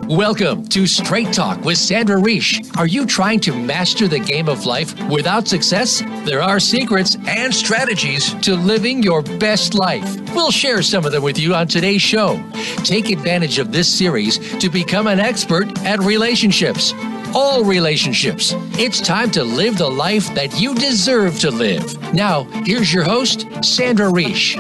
Welcome to Straight Talk with Sandra Reish. Are you trying to master the game of life without success? There are secrets and strategies to living your best life. We'll share some of them with you on today's show. Take advantage of this series to become an expert at relationships. All relationships. It's time to live the life that you deserve to live. Now, here's your host, Sandra Reish.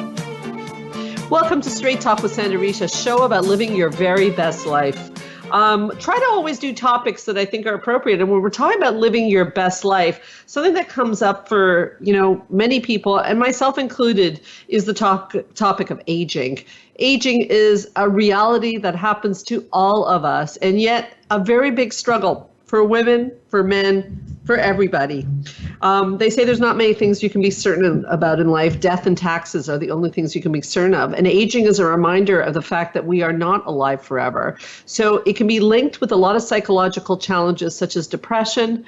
Welcome to Straight Talk with Sandra Reish, a show about living your very best life. Try to always do topics that I think are appropriate. And when we're talking about living your best life, something that comes up for, many people, and myself included, is the topic of aging. Aging is a reality that happens to all of us, and yet a very big struggle for women, for men, for everybody. They say there's not many things you can be certain about in life. Death and taxes are the only things you can be certain of. And aging is a reminder of the fact that we are not alive forever. So it can be linked with a lot of psychological challenges such as depression,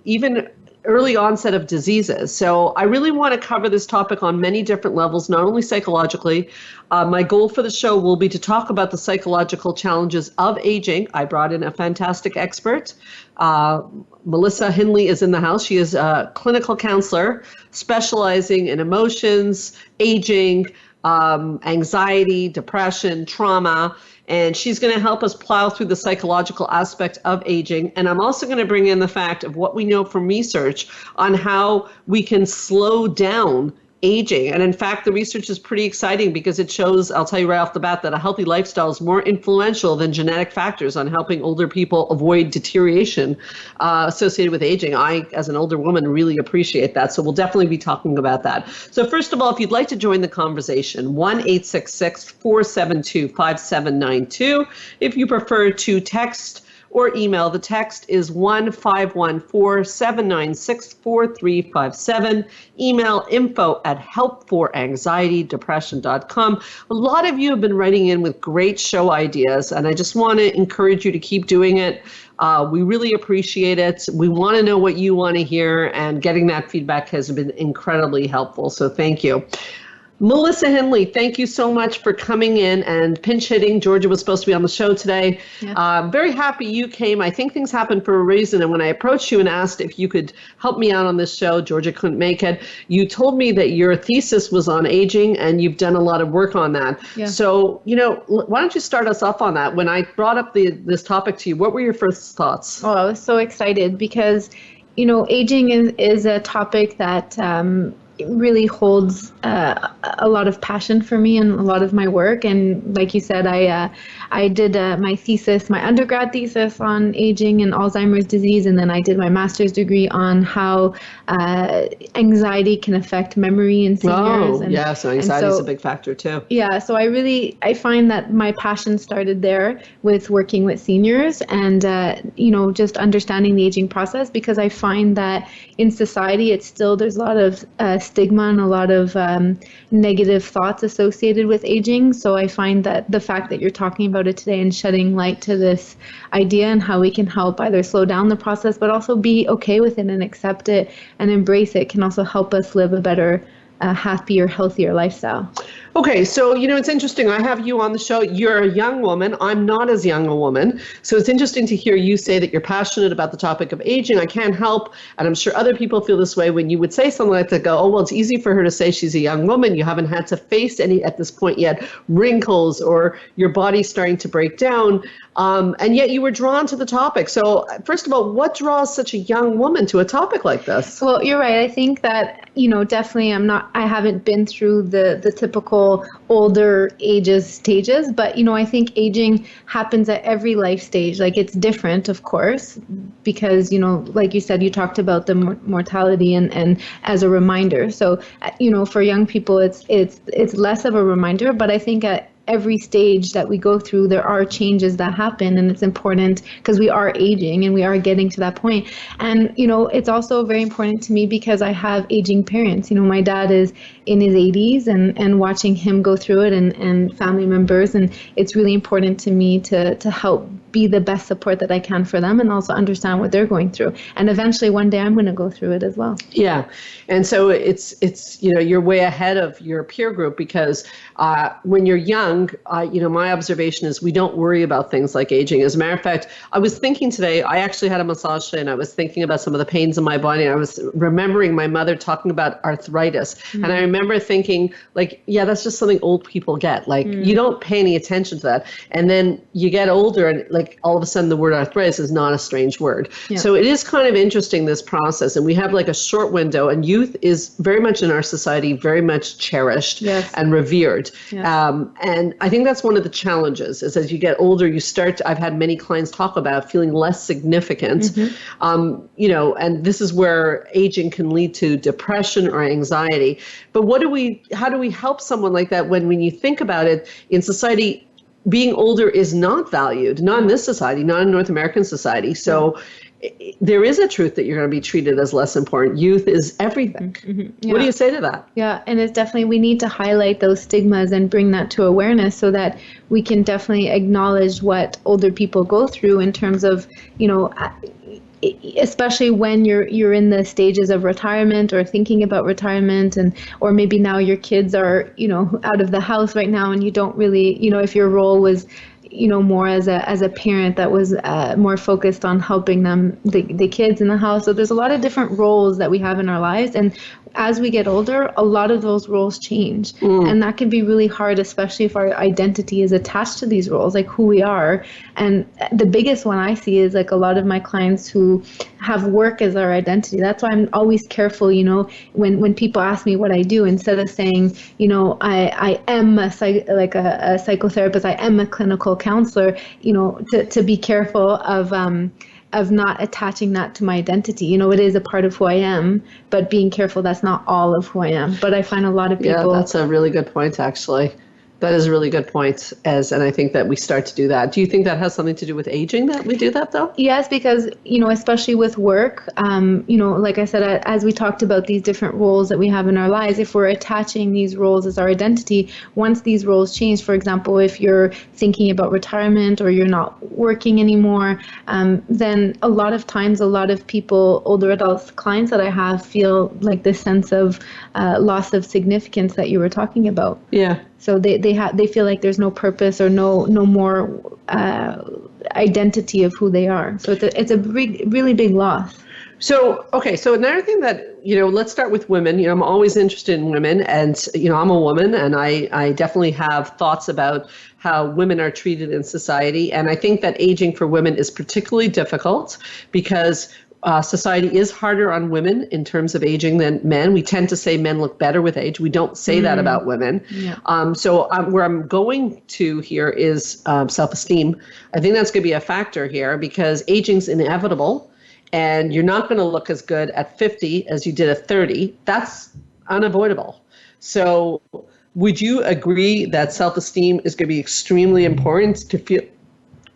even early onset of diseases. So I really want to cover this topic on many different levels, not only psychologically. My goal for the show will be to talk about the psychological challenges of aging. I brought in a fantastic expert. Melissa Hinley is in the house. She is a clinical counselor specializing in emotions, aging, anxiety, depression, trauma. And she's going to help us plow through the psychological aspect of aging. And I'm also going to bring in the fact of what we know from research on how we can slow down aging. And in fact, the research is pretty exciting because it shows, I'll tell you right off the bat, that a healthy lifestyle is more influential than genetic factors on helping older people avoid deterioration associated with aging. I, as an older woman, really appreciate that. So we'll definitely be talking about that. So first of all, if you'd like to join the conversation, 1-866-472-5792. If you prefer to text or email, the text is 1-514-796-4357. Email info@helpforanxietydepression.com. A lot of you have been writing in with great show ideas, and I just want to encourage you to keep doing it. We really appreciate it. We want to know what you want to hear, and getting that feedback has been incredibly helpful. So thank you. Melissa Hinley, thank you so much for coming in and pinch hitting. Georgia was supposed to be on the show today. Yeah. Very happy you came. I think things happen for a reason. And when I approached you and asked if you could help me out on this show, Georgia couldn't make it. You told me that your thesis was on aging and you've done a lot of work on that. Yeah. So, why don't you start us off on that? When I brought up this topic to you, what were your first thoughts? Oh, I was so excited because, aging is a topic that it really holds a lot of passion for me and a lot of my work. And like you said, I did my thesis, my undergrad thesis on aging and Alzheimer's disease, and then I did my master's degree on how anxiety can affect memory in seniors. So anxiety is a big factor too. Yeah, so I find that my passion started there with working with seniors and, just understanding the aging process, because I find that in society, there's a lot of stigma and a lot of negative thoughts associated with aging. So I find that the fact that you're talking about it today and shedding light to this idea and how we can help either slow down the process, but also be okay with it and accept it and embrace it, can also help us live a better, happier, healthier lifestyle. Okay, so, it's interesting. I have you on the show. You're a young woman. I'm not as young a woman. So it's interesting to hear you say that you're passionate about the topic of aging. I can't help, and I'm sure other people feel this way, when you would say something like that, go, oh, well, it's easy for her to say she's a young woman. You haven't had to face any, at this point yet, wrinkles or your body starting to break down. And yet you were drawn to the topic. So first of all, what draws such a young woman to a topic like this? Well, you're right. I think that, definitely I haven't been through the typical older stages, but I think aging happens at every life stage. Like, it's different, of course, because like you said, you talked about the mortality and as a reminder. So for young people, it's less of a reminder, but I think at every stage that we go through, there are changes that happen, and it's important because we are aging and we are getting to that point. And it's also very important to me because I have aging parents. My dad is in his 80s, and watching him go through it, and family members, and it's really important to me to help be the best support that I can for them and also understand what they're going through. And eventually one day I'm going to go through it as well. Yeah. And so it's you're way ahead of your peer group because when you're young, my observation is we don't worry about things like aging. As a matter of fact, I was thinking today, I actually had a massage today and I was thinking about some of the pains in my body. And I was remembering my mother talking about arthritis. And I remember thinking like, yeah, that's just something old people get. Like you don't pay any attention to that. And then you get older and like all of a sudden the word arthritis is not a strange word. Yeah. So it is kind of interesting, this process. And we have like a short window, and youth is very much in our society, very much cherished and revered. Yeah. And I think that's one of the challenges is as you get older, you start I've had many clients talk about feeling less significant, and this is where aging can lead to depression or anxiety. But how do we help someone like that when you think about it in society, being older is not valued, not in this society, not in North American society. So there is a truth that you're going to be treated as less important. Youth is everything. Yeah. What do you say to that? Yeah, and it's definitely, we need to highlight those stigmas and bring that to awareness so that we can definitely acknowledge what older people go through in terms of, especially when you're in the stages of retirement or thinking about retirement, or maybe now your kids are out of the house right now and you don't really, if your role was more as a parent that was more focused on helping them, the kids in the house. So there's a lot of different roles that we have in our lives, and as we get older, a lot of those roles change, and that can be really hard, especially if our identity is attached to these roles, like who we are. And the biggest one I see is like a lot of my clients who have work as our identity. That's why I'm always careful, when people ask me what I do, instead of saying, I am a psychotherapist, I am a clinical counselor, to be careful of not attaching that to my identity. It is a part of who I am, but being careful that's not all of who I am. But I find a lot of people... Yeah, that's a really good point, actually. That is a really good point, and I think that we start to do that. Do you think that has something to do with aging, that we do that, though? Yes, because, especially with work, like I said, as we talked about these different roles that we have in our lives, if we're attaching these roles as our identity, once these roles change, for example, if you're thinking about retirement or you're not working anymore, then a lot of times, a lot of people, older adult clients that I have, feel like this sense of loss of significance that you were talking about. Yeah. So they feel like there's no purpose or no more identity of who they are. So it's a really big loss. So, okay, so another thing that, let's start with women. I'm always interested in women, and, I'm a woman, and I definitely have thoughts about how women are treated in society. And I think that aging for women is particularly difficult because society is harder on women in terms of aging than men. We tend to say men look better with age. We don't say that about women. Yeah. So where I'm going to here is self-esteem. I think that's going to be a factor here because aging's inevitable, and you're not going to look as good at 50 as you did at 30. That's unavoidable. So would you agree that self-esteem is going to be extremely important to feel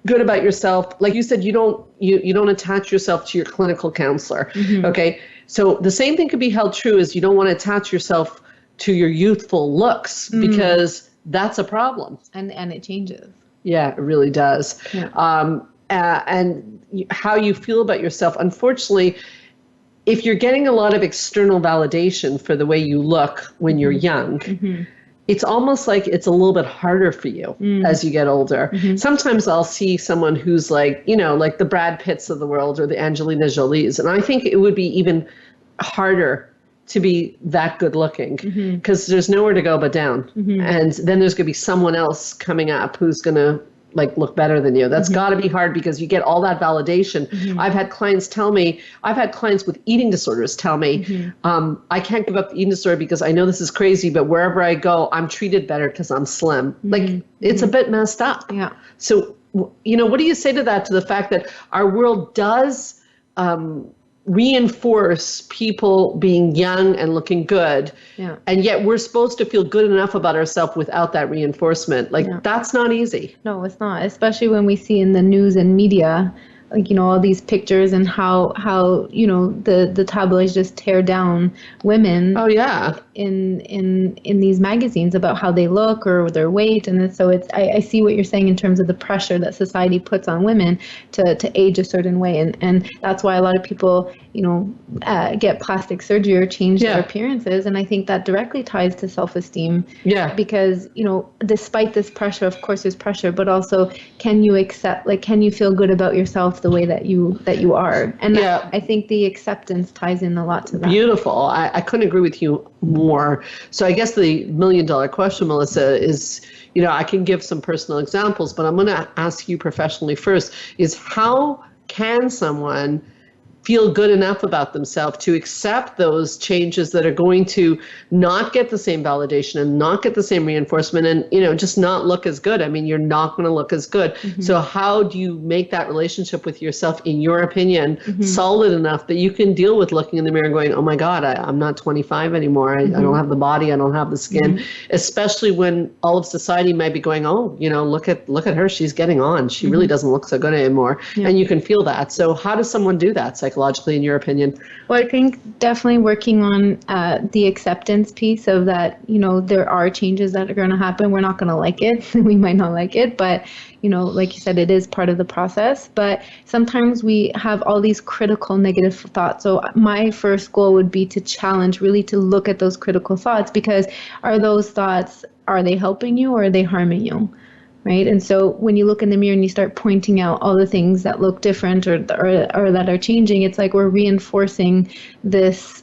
good about yourself? Like you said, you don't attach yourself to your clinical counselor. Okay. So the same thing could be held true as you don't want to attach yourself to your youthful looks because that's a problem. And it changes. Yeah, it really does. Yeah. And how you feel about yourself. Unfortunately, if you're getting a lot of external validation for the way you look when you're young, it's almost like it's a little bit harder for you as you get older. Sometimes I'll see someone who's like, like the Brad Pitts of the world or the Angelina Jolies. And I think it would be even harder to be that good looking because there's nowhere to go but down. And then there's going to be someone else coming up who's going to look better than you. That's got to be hard because you get all that validation. I've had clients with eating disorders tell me, I can't give up the eating disorder because I know this is crazy, but wherever I go, I'm treated better because I'm slim. It's a bit messed up. Yeah. So, what do you say to that, to the fact that our world does reinforce people being young and looking good, and yet we're supposed to feel good enough about ourselves without that reinforcement? That's not easy. No, it's not, especially when we see in the news and media like, all these pictures and how the tabloids just tear down women. Oh yeah. In these magazines about how they look or their weight, and so I see what you're saying in terms of the pressure that society puts on women to age a certain way, and that's why a lot of people get plastic surgery or change their appearances, and I think that directly ties to self-esteem. Yeah. Because despite this pressure, of course there's pressure, but also can you feel good about yourself the way that you are, and I think the acceptance ties in a lot to that. Beautiful. I couldn't agree with you more. So I guess the $1 million question, Melissa, is, I can give some personal examples, but I'm going to ask you professionally first, is how can someone feel good enough about themselves to accept those changes that are going to not get the same validation and not get the same reinforcement and, just not look as good. I mean, you're not going to look as good. Mm-hmm. So how do you make that relationship with yourself, in your opinion, solid enough that you can deal with looking in the mirror and going, oh my God, I'm not 25 anymore. I don't have the body. I don't have the skin, especially when all of society might be going, oh, look at her. She's getting on. She really doesn't look so good anymore. Yeah. And you can feel that. So how does someone do that psychologically, in your opinion? Well, I think definitely working on the acceptance piece of that, there are changes that are going to happen. We're not going to like it. We might not like it, but, like you said, it is part of the process. But sometimes we have all these critical negative thoughts. So my first goal would be to challenge, really to look at those critical thoughts, because are those thoughts, are they helping you or are they harming you? Right. And so when you look in the mirror and you start pointing out all the things that look different or that are changing, it's like we're reinforcing this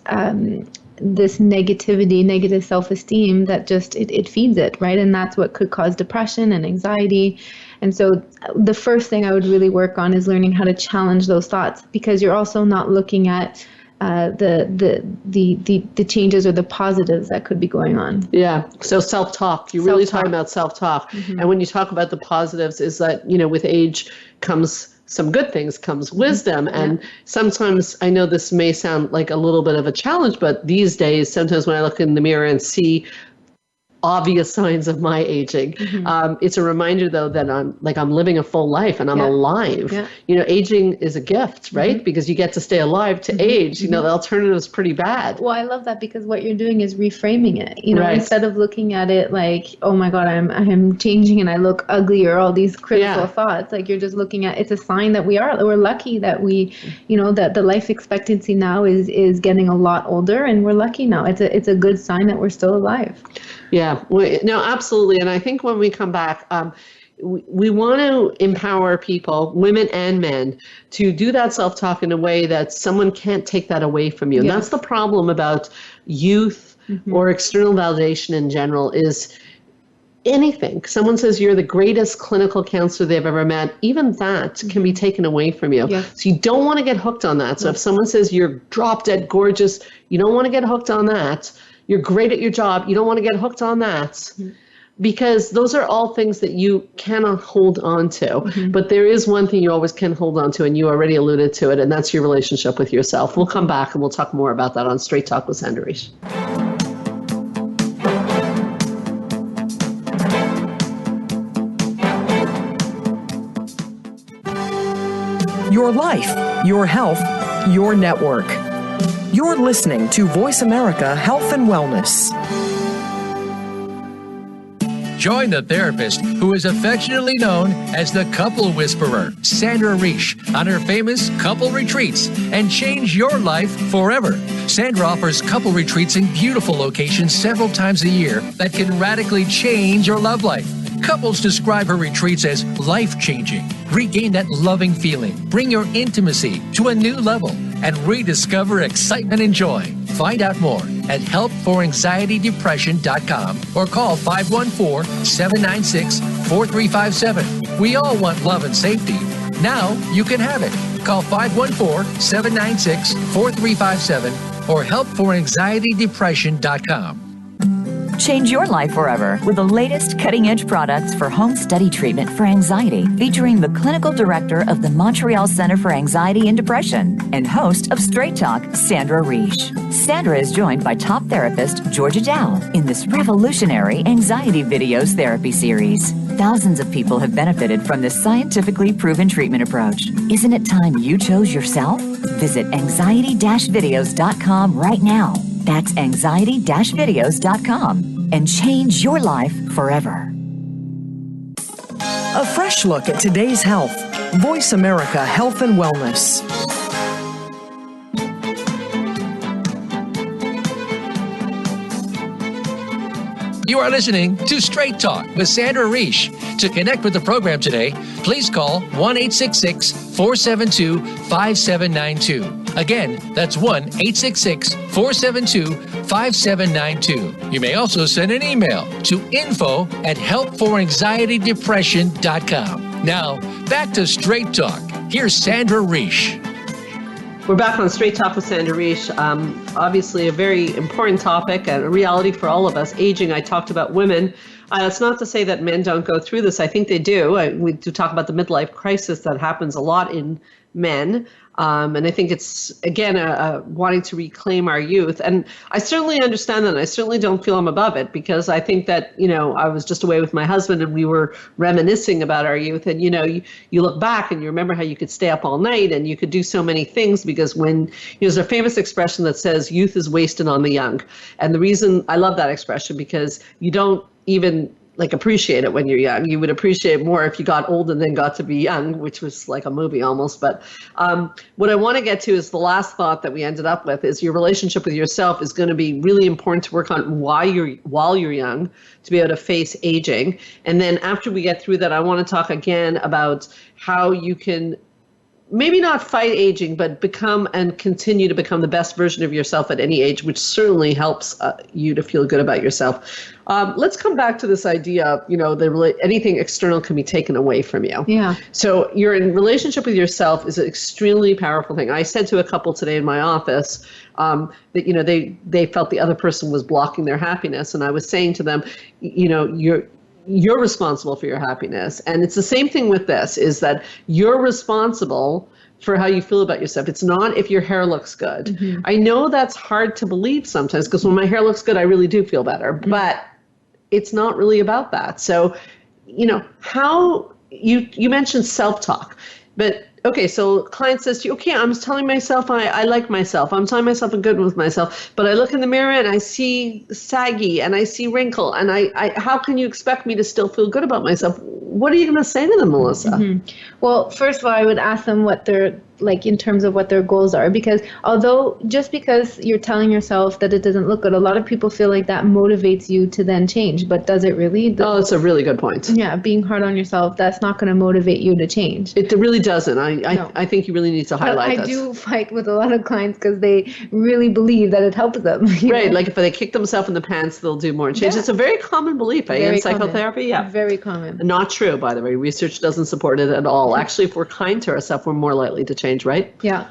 this negativity, negative self-esteem that just it feeds it. Right. And that's what could cause depression and anxiety. And so the first thing I would really work on is learning how to challenge those thoughts, because you're also not looking at the changes or the positives that could be going on. Yeah. So self-talk, you're really talking about self-talk. Mm-hmm. And when you talk about the positives, is that, with age comes some good things, comes wisdom. And sometimes, I know this may sound like a little bit of a challenge, but these days, sometimes when I look in the mirror and see obvious signs of my aging. It's a reminder, though, that I'm living a full life and I'm alive. Yeah. Aging is a gift, right? Because you get to stay alive to age. The alternative is pretty bad. Well, I love that, because what you're doing is reframing it. Instead of looking at it like, oh my God, I'm changing and I look ugly, or all these critical thoughts. Like, you're just looking at, it's a sign that we're lucky that we, that the life expectancy now is getting a lot older, and we're lucky now. It's a good sign that we're still alive. Yeah, no, absolutely. And I think when we come back, we want to empower people, women and men, to do that self-talk in a way that someone can't take that away from you. And that's the problem about youth or external validation in general, is anything. Someone says you're the greatest clinical counselor they've ever met, even that can be taken away from you. Yeah. So you don't want to get hooked on that. So if someone says you're drop dead gorgeous, you don't want to get hooked on that. You're great at your job, you don't want to get hooked on that, because those are all things that you cannot hold on to. But there is one thing you always can hold on to, and you already alluded to it, and that's your relationship with yourself. We'll come back and we'll talk more about that on Straight Talk with Sandra Reish. Your life, your health, your network. You're listening to Voice America Health and Wellness. Join the therapist who is affectionately known as the Couple Whisperer, Sandra Reish, on her famous couple retreats, and change your life forever. Sandra offers couple retreats in beautiful locations several times a year that can radically change your love life. Couples describe her retreats as life-changing. Regain that loving feeling, bring your intimacy to a new level, and rediscover excitement and joy. Find out more at helpforanxietydepression.com or call 514-796-4357. We all want love and safety. Now you can have it. Call 514-796-4357 or helpforanxietydepression.com. Change your life forever with the latest cutting-edge products for home study treatment for anxiety, featuring the clinical director of the Montreal Center for Anxiety and Depression and host of Straight Talk, Sandra Reish. Sandra is joined by top therapist Georgia Dow in this revolutionary anxiety videos therapy series. Thousands of people have benefited from this scientifically proven treatment approach. Isn't it time you chose yourself? Visit anxiety-videos.com right now. That's anxiety-videos.com and change your life forever. A fresh look at today's health. Voice America Health and Wellness. You are listening to Straight Talk with Sandra Reish. To connect with the program today, please call 1-866-472-5792. Again, that's 1-866-472-5792. You may also send an email to info@helpforanxietydepression.com. Now, back to Straight Talk. Here's Sandra Reish. We're back on Straight Talk with Sandra Reish. Obviously, a very important topic and a reality for all of us. Aging, I talked about women. It's not to say that men don't go through this. I think they do. We do talk about the midlife crisis that happens a lot in men. And I think it's, again, wanting to reclaim our youth. And I certainly understand that. And I certainly don't feel I'm above it, because I think that, I was just away with my husband and we were reminiscing about our youth. And, you look back and you remember how you could stay up all night and you could do so many things, because there's a famous expression that says youth is wasted on the young. And the reason I love that expression, because you don't even appreciate it when you're young. You would appreciate it more if you got old and then got to be young, which was like a movie almost. But what I want to get to is the last thought that we ended up with is your relationship with yourself is going to be really important to work on while you're young, to be able to face aging. And then after we get through that, I want to talk again about how you can maybe not fight aging, but become and continue to become the best version of yourself at any age, which certainly helps you to feel good about yourself. Let's come back to this idea of, anything external can be taken away from you. Yeah. So you're in relationship with yourself is an extremely powerful thing. I said to a couple today in my office that, they felt the other person was blocking their happiness. And I was saying to them, you're responsible for your happiness. And it's the same thing with this, is that you're responsible for how you feel about yourself. It's not if your hair looks good. Mm-hmm. I know that's hard to believe sometimes, because when my hair looks good, I really do feel better, but it's not really about that. So, how you mentioned self-talk, but okay, so client says to you, okay, I'm telling myself I like myself. I'm telling myself I'm good with myself, but I look in the mirror and I see saggy and I see wrinkle, and I how can you expect me to still feel good about myself? What are you going to say to them, Melissa? Mm-hmm. Well, first of all, I would ask them what they're like in terms of what their goals are, because just because you're telling yourself that it doesn't look good, a lot of people feel like that motivates you to then change, but does it really? That's a really good point. Yeah, being hard on yourself, that's not going to motivate you to change. It really doesn't. I think you really need to highlight this. I do fight with a lot of clients because they really believe that it helps them. Right, like if they kick themselves in the pants, they'll do more change. Yeah. It's a very common belief in psychotherapy. Yeah, very common. Not true, by the way. Research doesn't support it at all. Actually, if we're kind to ourselves, we're more likely to change, right? Yeah,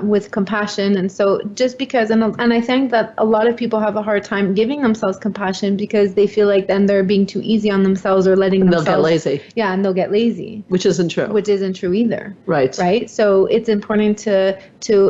with compassion. And so just because, and I think that a lot of people have a hard time giving themselves compassion because they feel like then they're being too easy on themselves or letting themselves. They'll get lazy. Yeah, and they'll get lazy. Which isn't true. Which isn't true either. Right. Right. So it's important to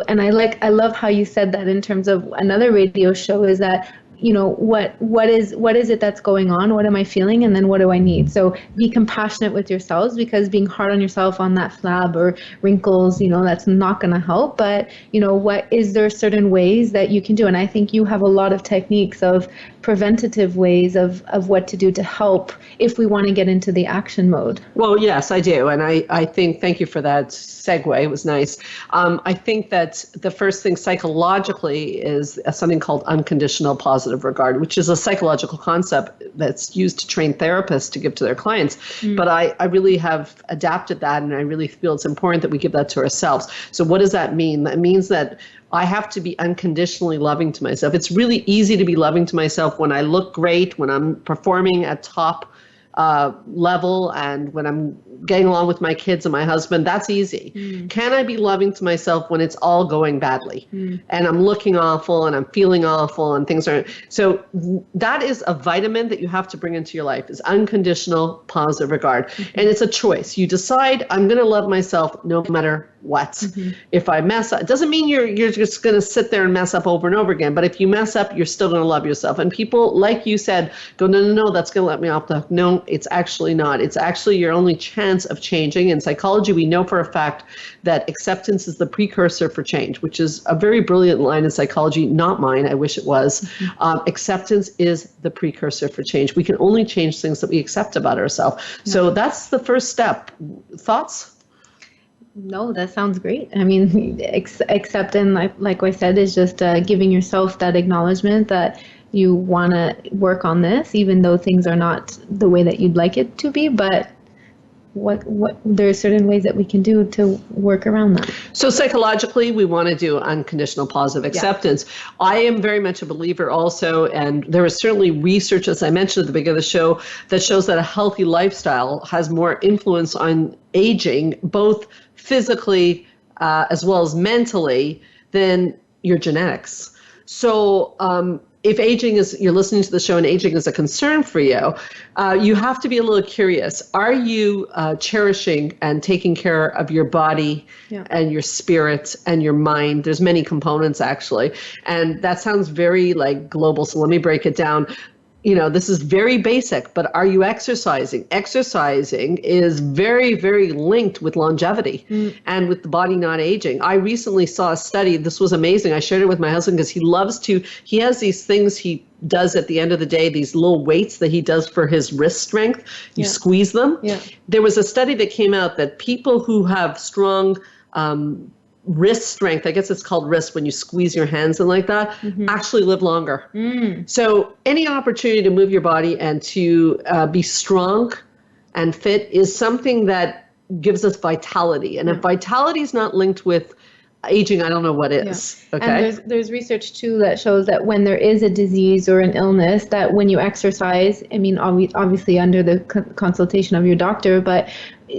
and I love how you said that in terms of another radio show, is that what is it that's going on? What am I feeling? And then what do I need? So be compassionate with yourselves, because being hard on yourself on that flab or wrinkles, that's not going to help. But, what is there certain ways that you can do? And I think you have a lot of techniques of preventative ways of what to do to help if we want to get into the action mode. Well, yes, I do. And I think, thank you for that segue. It was nice. I think that the first thing psychologically is something called unconditional positive regard, which is a psychological concept that's used to train therapists to give to their clients. But I really have adapted that, and I really feel it's important that we give that to ourselves. So what does that mean? That means that I have to be unconditionally loving to myself. It's really easy to be loving to myself when I look great, when I'm performing at top level and when I'm getting along with my kids and my husband, that's easy. Can I be loving to myself when it's all going badly and I'm looking awful and I'm feeling awful and things aren't? So that is a vitamin that you have to bring into your life, is unconditional positive regard. And it's a choice. You decide, I'm going to love myself no matter what. If I mess up, it doesn't mean you're just going to sit there and mess up over and over again. But if you mess up, you're still going to love yourself. And people, like you said, go, no, that's going to let me off the hook. No, it's actually not. It's actually your only chance of changing. In psychology, we know for a fact that acceptance is the precursor for change, which is a very brilliant line in psychology, not mine. I wish it was. Acceptance is the precursor for change. We can only change things that we accept about ourselves. So that's the first step. Thoughts? No, that sounds great. I mean, accepting, like I said, is just giving yourself that acknowledgement that you want to work on this, even though things are not the way that you'd like it to be. But what there are certain ways that we can do to work around that. So psychologically, we want to do unconditional positive acceptance. I am very much a believer also, and there is certainly research, as I mentioned at the beginning of the show, that shows that a healthy lifestyle has more influence on aging, both physically as well as mentally, than your genetics. So if aging is, you're listening to the show and aging is a concern for you, you have to be a little curious. Are you cherishing and taking care of your body and your spirit and your mind? There's many components actually. And that sounds very like global. So let me break it down. You know, this is very basic, but are you exercising? Exercising is very, very linked with longevity and with the body not aging. I recently saw a study. This was amazing. I shared it with my husband because he has these things he does at the end of the day, these little weights that he does for his wrist strength. You squeeze them. There was a study that came out that people who have strong wrist strength, I guess it's called wrist when you squeeze your hands and like that, actually live longer. So any opportunity to move your body and to be strong and fit is something that gives us vitality. And if vitality is not linked with aging, I don't know what is. Okay. And there's research too that shows that when there is a disease or an illness, that when you exercise, I mean, obviously under the consultation of your doctor, but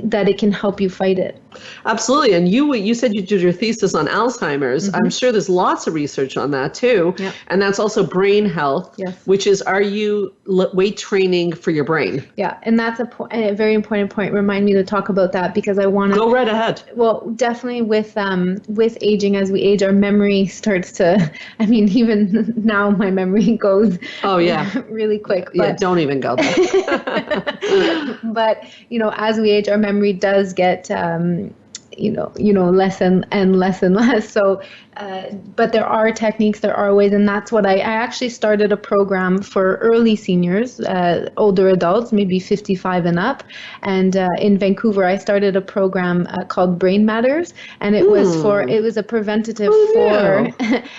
that it can help you fight it. Absolutely. And you said you did your thesis on Alzheimer's. I'm sure there's lots of research on that too. And that's also brain health, which is, are you weight training for your brain? Yeah. And that's a very important point. Remind me to talk about that because I want to go right ahead. Well, definitely with aging, as we age, our memory starts to, I mean, even now my memory goes really quick. But, don't even go there. But, you know, as we age, our memory does get, less and less. So, but there are techniques, there are ways, and that's what I actually started a program for early seniors, older adults, maybe 55 and up. And in Vancouver, I started a program called Brain Matters, and it was a preventative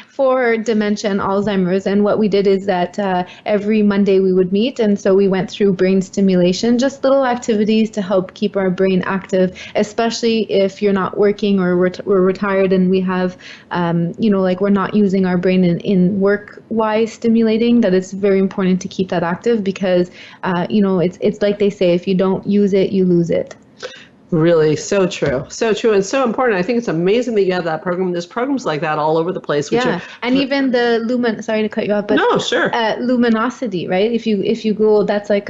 for dementia and Alzheimer's. And what we did is that every Monday we would meet, and so we went through brain stimulation, just little activities to help keep our brain active, especially if you're not working or we're retired and we have like we're not using our brain in work-wise stimulating, that it's very important to keep that active because, it's like they say, if you don't use it, you lose it. Really, so true, and so important. I think it's amazing that you have that program. There's programs like that all over the place. And even the sorry to cut you off, but no, sure. Luminosity, right? If you Google, that's like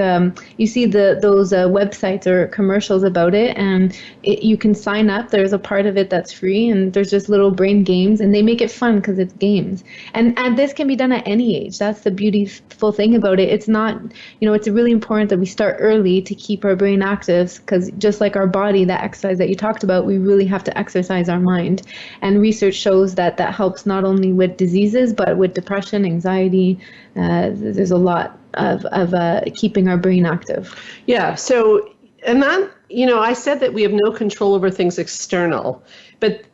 you see those websites or commercials about it, and you can sign up. There's a part of it that's free, and there's just little brain games, and they make it fun because it's games. And this can be done at any age. That's the beautiful thing about it. It's not, it's really important that we start early to keep our brain active, because just like our body, that exercise that you talked about, we really have to exercise our mind. And research shows that helps not only with diseases, but with depression, anxiety. There's a lot of keeping our brain active. Yeah. So, and that I said that we have no control over things external,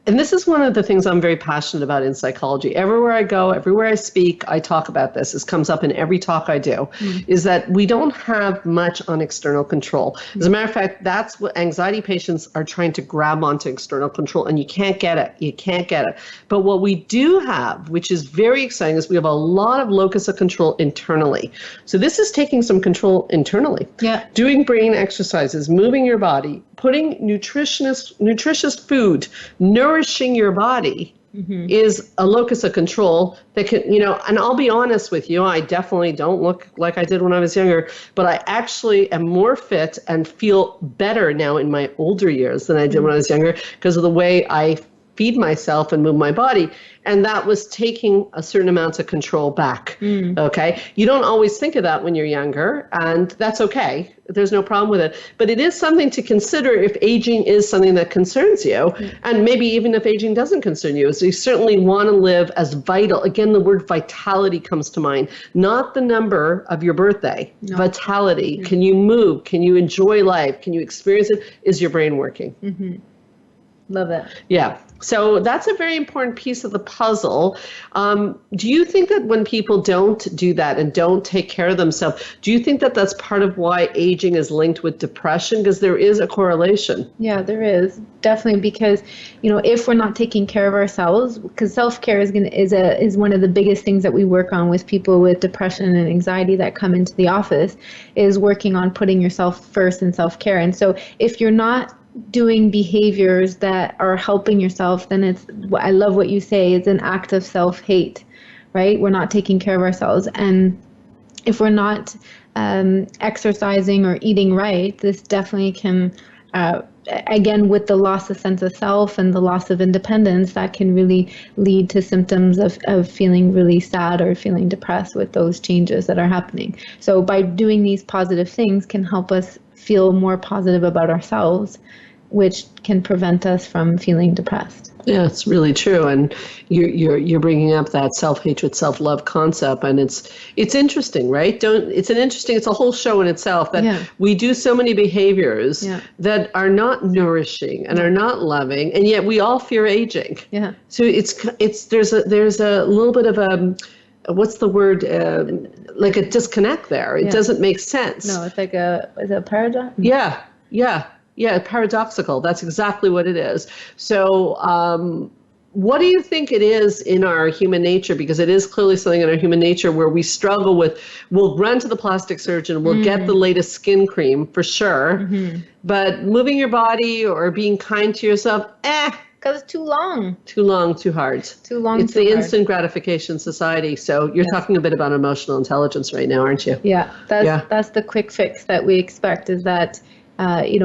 and this is one of the things I'm very passionate about in psychology. Everywhere I go, everywhere I speak, I talk about this. This comes up in every talk I do, is that we don't have much on external control. As a matter of fact, that's what anxiety patients are trying to grab onto, external control, and you can't get it. You can't get it. But what we do have, which is very exciting, is we have a lot of locus of control internally. So this is taking some control internally. Yeah. Doing brain exercises, moving your body, putting nutritious food, nourishing your body is a locus of control that can, and I'll be honest with you, I definitely don't look like I did when I was younger, but I actually am more fit and feel better now in my older years than I did when I was younger because of the way I feed myself and move my body. And that was taking a certain amount of control back. Okay. You don't always think of that when you're younger, and that's okay. There's no problem with it. But it is something to consider if aging is something that concerns you. And maybe even if aging doesn't concern you. So you certainly want to live as vital. Again, the word vitality comes to mind, not the number of your birthday. No. Vitality. Can you move? Can you enjoy life? Can you experience it? Is your brain working? Love it. Yeah. So that's a very important piece of the puzzle. Do you think that when people don't do that and don't take care of themselves, do you think that that's part of why aging is linked with depression? Because there is a correlation. Yeah, there is definitely, because if we're not taking care of ourselves, because self-care is one of the biggest things that we work on with people with depression and anxiety that come into the office, is working on putting yourself first in self-care. And so if you're not doing behaviors that are helping yourself, then I love what you say, it's an act of self-hate, right? We're not taking care of ourselves. And if we're not exercising or eating right, this definitely can, again, with the loss of sense of self and the loss of independence, that can really lead to symptoms of feeling really sad or feeling depressed with those changes that are happening. So by doing these positive things can help us feel more positive about ourselves, which can prevent us from feeling depressed. Yeah, it's really true, and you're bringing up that self-hatred, self-love concept, and it's interesting, right? It's a whole show in itself that we do so many behaviors that are not nourishing and are not loving, and yet we all fear aging. Yeah. So there's a little bit of a, what's the word? Like a disconnect there. It doesn't make sense. No, it's like is it a paradox? Yeah, paradoxical. That's exactly what it is. So what do you think it is in our human nature? Because it is clearly something in our human nature where we struggle with, we'll run to the plastic surgeon, we'll get the latest skin cream for sure, but moving your body or being kind to yourself, because it's too long. Too long, too hard. It's the instant gratification society. So you're talking a bit about emotional intelligence right now, aren't you? Yeah, that's the quick fix that we expect, is that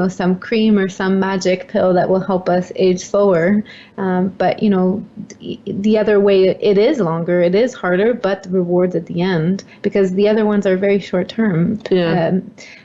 some cream or some magic pill that will help us age slower. But the other way, it is longer, it is harder, but the rewards at the end, because the other ones are very short term.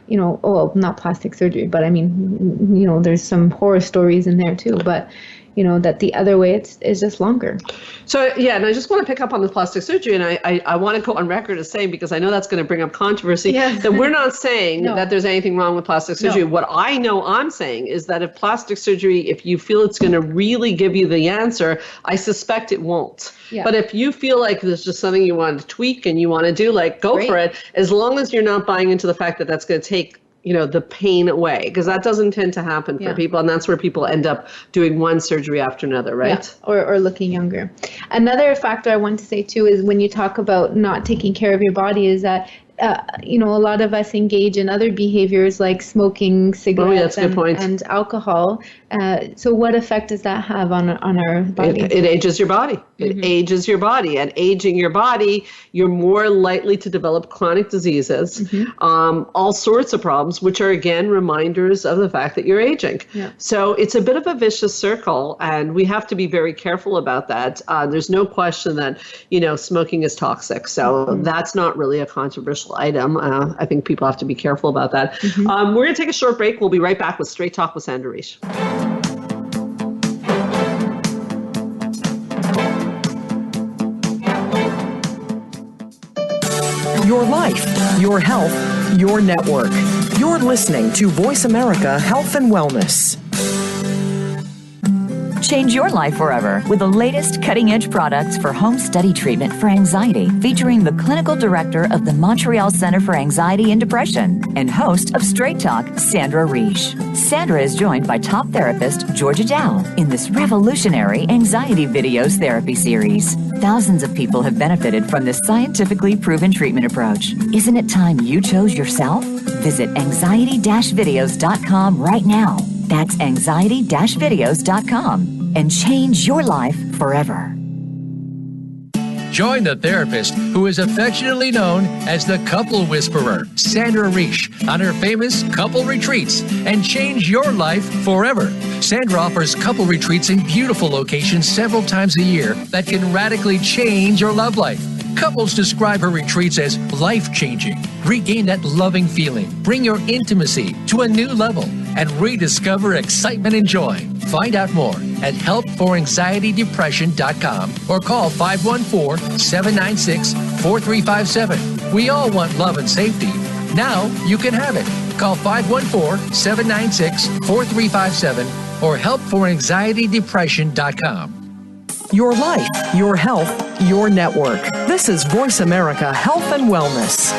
Not plastic surgery, but I mean, there's some horror stories in there too. But that the other way it's just longer. So, and I just want to pick up on the plastic surgery, and I want to go on record as saying, because I know that's going to bring up controversy, that we're not saying that there's anything wrong with plastic surgery. No. What I know I'm saying is that if plastic surgery, if you feel it's going to really give you the answer, I suspect it won't. Yeah. But if you feel like there's just something you want to tweak and you want to do, go for it, as long as you're not buying into the fact that that's going to take the pain away, because that doesn't tend to happen for people. And that's where people end up doing one surgery after another, right? Yeah. Or looking younger. Another factor I want to say too is when you talk about not taking care of your body, is that a lot of us engage in other behaviors like smoking, cigarettes, and alcohol. So what effect does that have on our body? It ages your body. It ages your body. And aging your body, you're more likely to develop chronic diseases, all sorts of problems, which are, again, reminders of the fact that you're aging. Yeah. So it's a bit of a vicious circle, and we have to be very careful about that. There's no question that, smoking is toxic. So that's not really a controversial item. I think people have to be careful about that. We're going to take a short break. We'll be right back with Straight Talk with Sandra Reish. Your life, your health, your network. You're listening to Voice America Health and Wellness. Change your life forever with the latest cutting-edge products for home study treatment for anxiety, featuring the clinical director of the Montreal Center for Anxiety and Depression and host of Straight Talk, Sandra Reish. Sandra is joined by top therapist Georgia Dow in this revolutionary anxiety videos therapy series. Thousands of people have benefited from this scientifically proven treatment approach. Isn't it time you chose yourself? Visit anxiety-videos.com right now. That's anxiety-videos.com and change your life forever. Join the therapist who is affectionately known as the Couple Whisperer, Sandra Reish, on her famous couple retreats and change your life forever. Sandra offers couple retreats in beautiful locations several times a year that can radically change your love life. Couples describe her retreats as life-changing. Regain that loving feeling, bring your intimacy to a new level, and rediscover excitement and joy. Find out more at helpforanxietydepression.com or call 514-796-4357. We all want love and safety. Now you can have it. Call 514-796-4357 or helpforanxietydepression.com. Your life, your health, your network. This is Voice America Health and Wellness.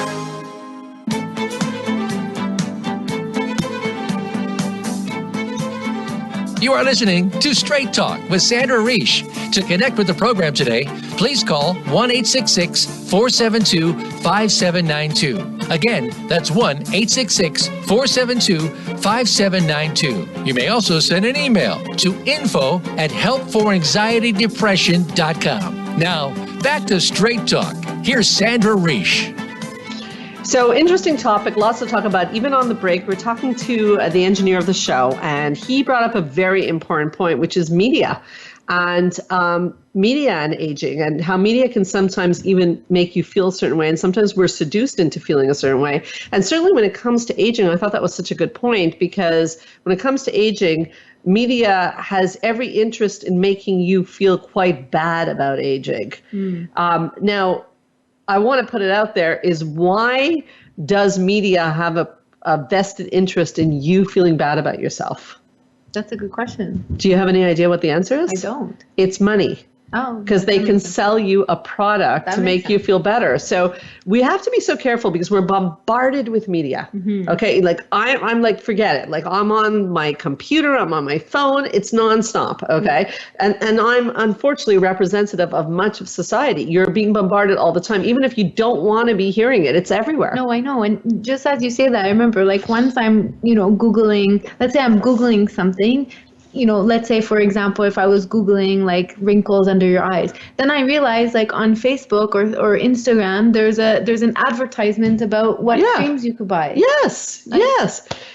You are listening to Straight Talk with Sandra Reish. To connect with the program today, please call 1-866-472-5792. Again, that's 1-866-472-5792. You may also send an email to info@helpforanxietydepression.com. Now, back to Straight Talk. Here's Sandra Reish. So interesting topic, lots to talk about. Even on the break, we're talking to the engineer of the show, and he brought up a very important point, which is media and media and aging, and how media can sometimes even make you feel a certain way, and sometimes we're seduced into feeling a certain way. And certainly when it comes to aging, I thought that was such a good point, because when it comes to aging, media has every interest in making you feel quite bad about aging. Now, I want to put it out there, is why does media have a vested interest in you feeling bad about yourself? That's a good question. Do you have any idea what the answer is? I don't. It's money. Oh, because they can sell you a product to make you feel better. So we have to be so careful because we're bombarded with media. Okay, like I'm like, forget it. Like I'm on my computer, I'm on my phone, it's nonstop. Okay, and I'm unfortunately representative of much of society. You're being bombarded all the time, even if you don't want to be hearing it. It's everywhere. No, I know. And just as you say that, I remember like once I'm, Googling, let's say I'm Googling something. Let's say, for example, if I was Googling like wrinkles under your eyes, then I realized like on Facebook or Instagram, there's an advertisement about what creams you could buy. Yes.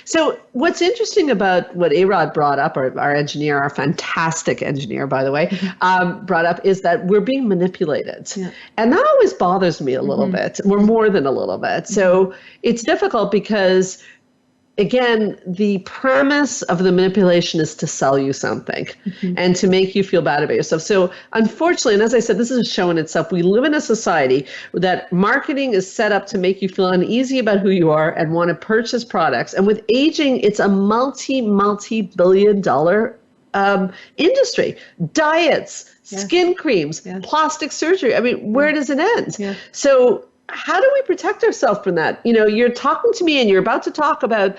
So what's interesting about what A-Rod brought up, our engineer, our fantastic engineer, by the way, brought up, is that we're being manipulated. Yeah. And that always bothers me a little bit, or more than a little bit. So it's difficult because, again, the premise of the manipulation is to sell you something and to make you feel bad about yourself. So unfortunately, and as I said, this is a show in itself, we live in a society that marketing is set up to make you feel uneasy about who you are and want to purchase products. And with aging, it's a multi-billion-dollar industry. Diets, skin creams, plastic surgery. I mean, where does it end? Yeah. So how do we protect ourselves from that? You're talking to me and you're about to talk about,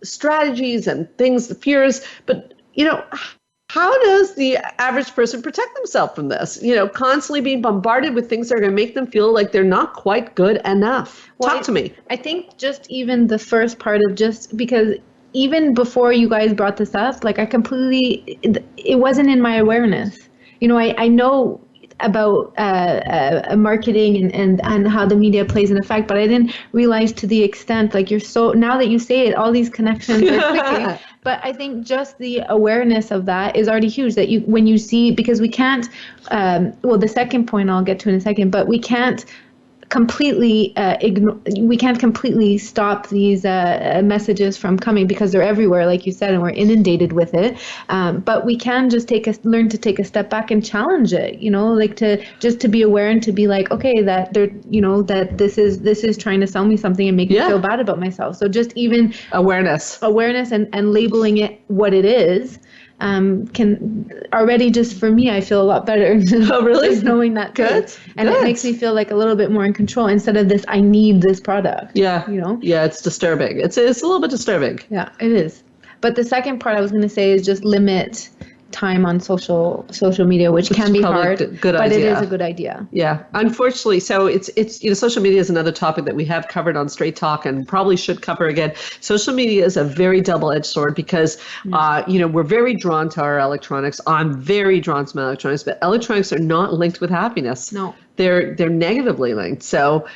strategies and things, fears, but, how does the average person protect themselves from this? Constantly being bombarded with things that are going to make them feel like they're not quite good enough. Talk to me. I think just even the first part of just because even before you guys brought this up, like it wasn't in my awareness. I know about marketing and how the media plays an effect, but I didn't realize to the extent, like now that you say it, all these connections are clicking. But I think just the awareness of that is already huge, that when you see, because we can't, the second point I'll get to in a second, but we can't completely we can't completely stop these messages from coming because they're everywhere, like you said, and we're inundated with it. But we can just learn to take a step back and challenge it, like to be aware and to be like, okay, that they're, that this is trying to sell me something and make me feel bad about myself. So just even awareness and labeling it what it is. Can already, just for me, I feel a lot better. Oh, really? Just knowing that. Good. And it makes me feel like a little bit more in control instead of this, I need this product. Yeah. Yeah, it's disturbing. It's a little bit disturbing. Yeah, it is. But the second part I was going to say is just limit time on social media, which can be hard, but idea. It is a good idea. Yeah, unfortunately. So it's social media is another topic that we have covered on Straight Talk and probably should cover again. Social media is a very double-edged sword because we're very drawn to our electronics. I'm very drawn to my electronics, but electronics are not linked with happiness. No. They're negatively linked. So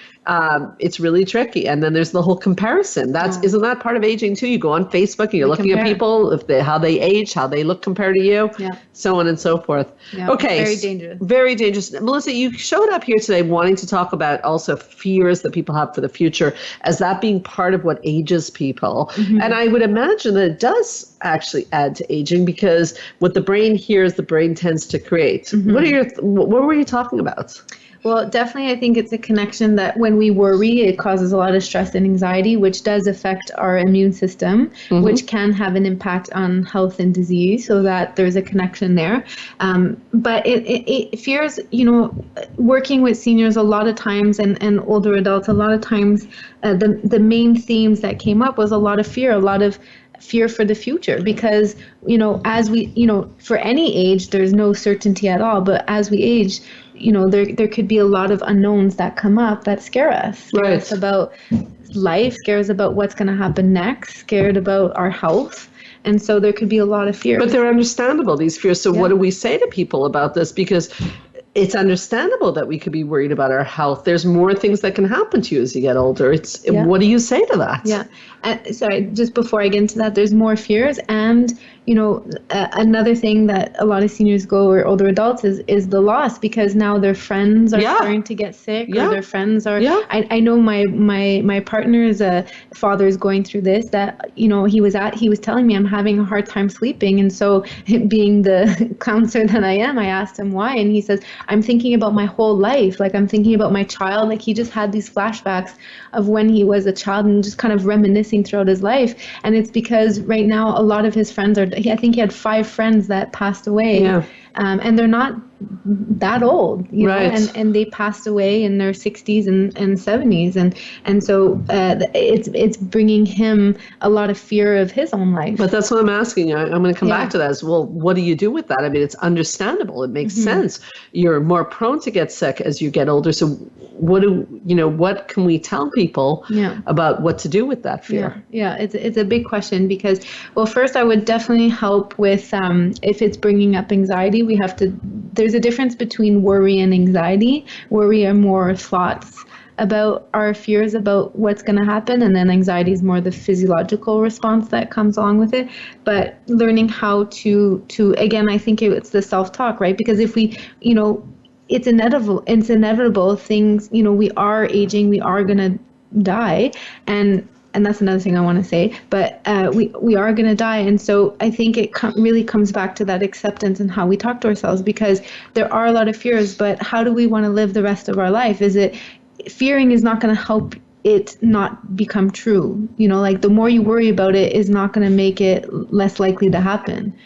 it's really tricky. And then there's the whole comparison. Isn't that part of aging too? You go on Facebook and you're looking at people, how they age, how they look compared to you, so on and so forth. Yeah, okay. Very dangerous. Very dangerous. Melissa, you showed up here today wanting to talk about also fears that people have for the future as that being part of what ages people. Mm-hmm. And I would imagine that it does actually add to aging because what the brain hears, the brain tends to create. Mm-hmm. What were you talking about? Well, definitely, I think it's a connection that when we worry, it causes a lot of stress and anxiety, which does affect our immune system, which can have an impact on health and disease, so that there's a connection there. But it fears, working with seniors a lot of times and older adults, a lot of times the main themes that came up was a lot of fear for the future because, as we, for any age, there's no certainty at all. But as we age, there could be a lot of unknowns that come up that scare us. Scare us about life, scares about what's going to happen next, scared about our health. And so there could be a lot of fear. But they're understandable, these fears. So what do we say to people about this? Because it's understandable that we could be worried about our health. There's more things that can happen to you as you get older. What do you say to that? Yeah. Sorry, just before I get into that, there's more fears. And, another thing that a lot of seniors go, or older adults, is the loss, because now their friends are starting to get sick, or their friends are. Yeah. I know my partner's father is going through this, that, he was telling me, I'm having a hard time sleeping. And so being the counselor that I am, I asked him why. And he says, I'm thinking about my whole life. Like, I'm thinking about my child. Like, he just had these flashbacks of when he was a child and just kind of reminiscing throughout his life. And it's because right now a lot of his friends I think he had 5 friends that passed away. Yeah. And they're not that old, and they passed away in their 60s and 70s. And so it's bringing him a lot of fear of his own life. But that's what I'm asking. I'm going to come back to that as well. What do you do with that? I mean, it's understandable. It makes sense. You're more prone to get sick as you get older. So what can we tell people about what to do with that fear? Yeah, it's a big question because, well, first I would definitely help with if it's bringing up anxiety, there's a difference between worry and anxiety. Worry are more thoughts about our fears about what's going to happen, and then anxiety is more the physiological response that comes along with it. But learning how to again, I think it's the self-talk, right? Because if we, it's inevitable things, we are aging, we are going to die, and that's another thing I want to say, but we are going to die. And so I think it really comes back to that acceptance and how we talk to ourselves, because there are a lot of fears, but how do we want to live the rest of our life? Fearing is not going to help it not become true. Like, the more you worry about it is not going to make it less likely to happen.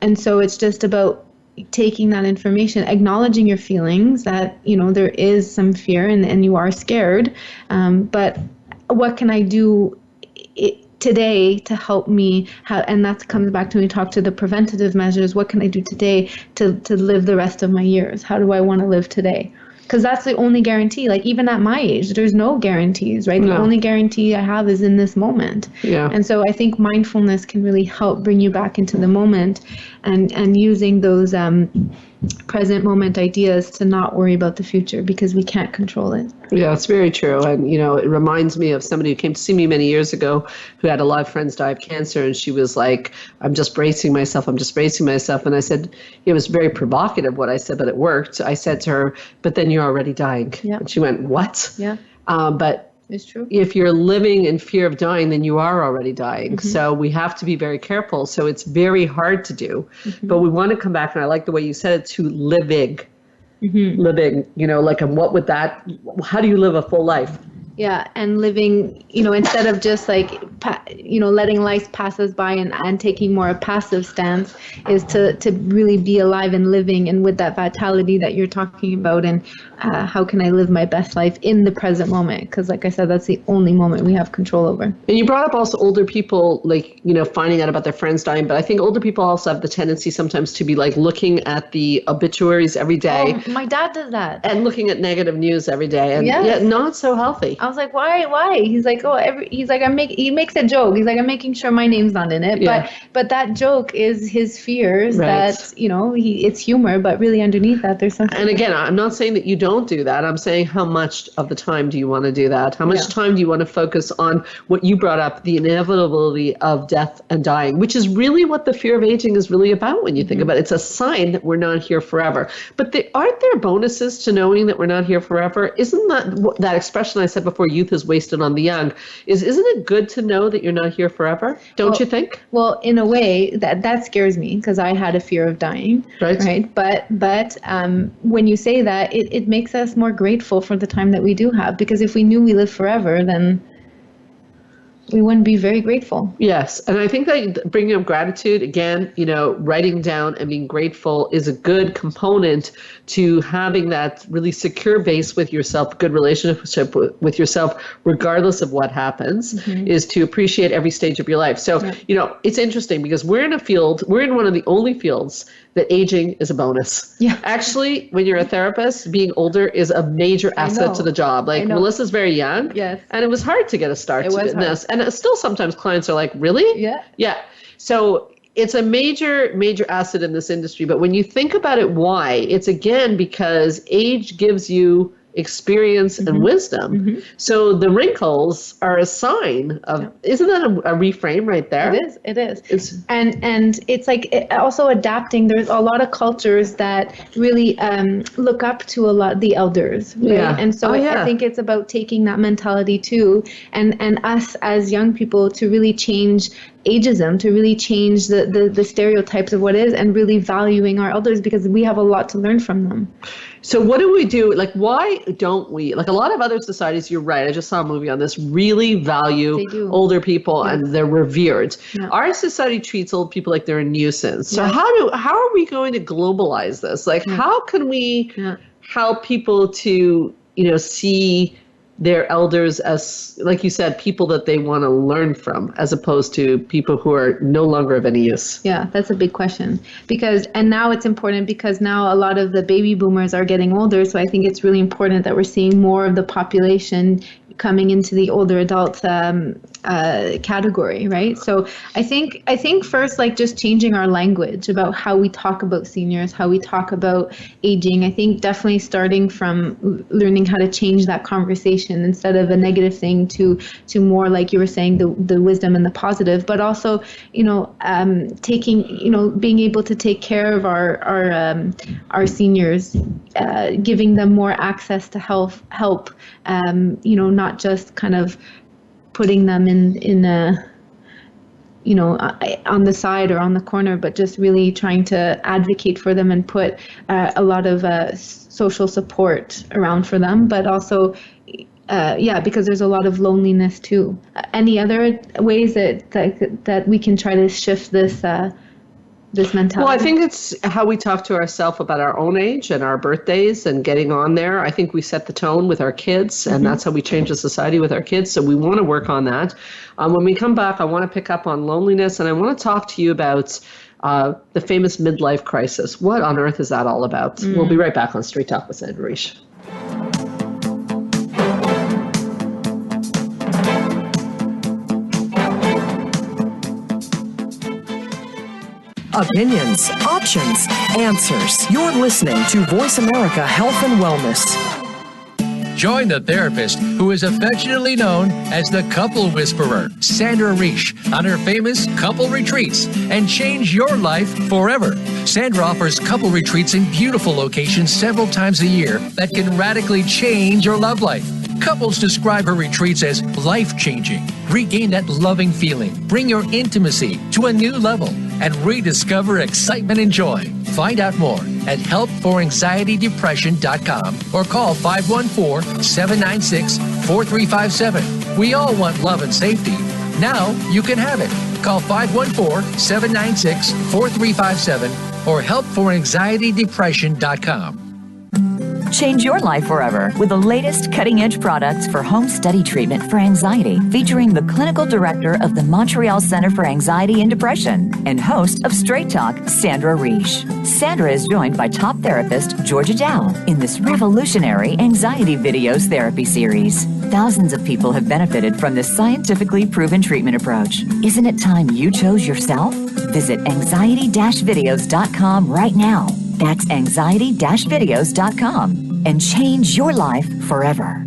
And so it's just about taking that information, acknowledging your feelings that, there is some fear and you are scared, but what can I do today to help me? And that comes back to when we talk to the preventative measures. What can I do today to live the rest of my years? How do I want to live today? Because that's the only guarantee. Like, even at my age, there's no guarantees, right? No. The only guarantee I have is in this moment. Yeah. And so I think mindfulness can really help bring you back into the moment, and using those present moment ideas to not worry about the future, because we can't control it. Yeah, it's very true. And, it reminds me of somebody who came to see me many years ago who had a lot of friends die of cancer. And she was like, I'm just bracing myself. I'm just bracing myself. And I said, it was very provocative what I said, but it worked. I said to her, but then you're already dying. Yeah. And she went, what? Yeah. But it's true. If you're living in fear of dying, then you are already dying. Mm-hmm. So we have to be very careful. So it's very hard to do. Mm-hmm. But we want to come back, and I like the way you said it, to living. Mm-hmm. Living, and what would that, how do you live a full life? Yeah, and living, instead of just letting life pass us by and taking more a passive stance, is to really be alive and living, and with that vitality that you're talking about, and how can I live my best life in the present moment? Because like I said, that's the only moment we have control over. And you brought up also older people, finding out about their friends dying, but I think older people also have the tendency sometimes to be looking at the obituaries every day. Oh, my dad does that. And looking at negative news every day, and yes. Not so healthy. I was like, why? He's like, he makes a joke. He's like, I'm making sure my name's not in it. Yeah. But that joke is his fears, right. That, it's humor, but really underneath that, there's something. And again, I'm not saying that you don't do that. I'm saying, how much of the time do you want to do that? How much time do you want to focus on what you brought up, the inevitability of death and dying, which is really what the fear of aging is really about when you think about it. It's a sign that we're not here forever. But aren't there bonuses to knowing that we're not here forever? Isn't that expression I said before, youth is wasted on the young, isn't it good to know that you're not here forever? Don't you think? Well, in a way, that scares me, because I had a fear of dying. Right. But when you say that, it makes us more grateful for the time that we do have, because if we knew we live forever, then we wouldn't be very grateful. Yes. And I think that bringing up gratitude, again, writing down and being grateful is a good component to having that really secure base with yourself, good relationship with yourself, regardless of what happens, is to appreciate every stage of your life. So, it's interesting because we're in one of the only fields that aging is a bonus. Yeah. Actually, when you're a therapist, being older is a major asset to the job. Melissa's very young. Yes. And it was hard to get a start to this. And still sometimes clients are like, really? Yeah. Yeah. So it's a major, major asset in this industry. But when you think about it, why? It's again because age gives you experience and wisdom. So the wrinkles are a sign of, isn't that a reframe right there? It is. And it's also adapting. There's a lot of cultures that really look up to a lot the elders, right? Yeah. And so I think it's about taking that mentality too, and us as young people to really change ageism, to really change the stereotypes of what is, and really valuing our elders, because we have a lot to learn from them. So what do we do? Why don't we, a lot of other societies, you're right, I just saw a movie on this, really value older people and they're revered. Yeah. Our society treats old people like they're a nuisance. So how are we going to globalize this? How can we help people to, see their elders as, like you said, people that they want to learn from, as opposed to people who are no longer of any use? Yeah, that's a big question. And now it's important because now a lot of the baby boomers are getting older. So I think it's really important that we're seeing more of the population coming into the older adult category, right? So I think first, just changing our language about how we talk about seniors, how we talk about aging. I think definitely starting from learning how to change that conversation instead of a negative thing to more, like you were saying, the wisdom and the positive, but also, taking, being able to take care of our seniors, giving them more access to help, not just kind of putting them in a, on the side or on the corner, but just really trying to advocate for them and put a lot of social support around for them, but also, because there's a lot of loneliness too. Any other ways that we can try to shift this mentality? Well, I think it's how we talk to ourselves about our own age and our birthdays and getting on there. I think we set the tone with our kids, and that's how we change the society with our kids. So we want to work on that. When we come back, I want to pick up on loneliness, and I want to talk to you about the famous midlife crisis. What on earth is that all about? We'll be right back on Straight Talk with Sandra Reish. Opinions, options, answers. You're listening to Voice America Health and Wellness. Join the therapist who is affectionately known as the couple whisperer, Sandra Reish, on her famous couple retreats and change your life forever. Sandra offers couple retreats in beautiful locations several times a year that can radically change your love life. Couples describe her retreats as life-changing. Regain that loving feeling, bring your intimacy to a new level, and rediscover excitement and joy. Find out more at helpforanxietydepression.com or call 514-796-4357. We all want love and safety. Now you can have it. Call 514-796-4357 or helpforanxietydepression.com. Change your life forever with the latest cutting-edge products for home study treatment for anxiety, featuring the clinical director of the Montreal Center for Anxiety and Depression and host of Straight Talk, Sandra Reish. Sandra is joined by top therapist Georgia Dow in this revolutionary anxiety videos therapy series. Thousands of people have benefited from this scientifically proven treatment approach. Isn't it time you chose yourself? Visit anxiety-videos.com right now. That's anxiety-videos.com and change your life forever.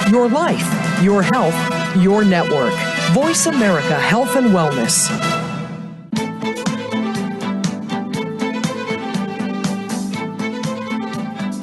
Your life, your health, your network. Voice America Health and Wellness.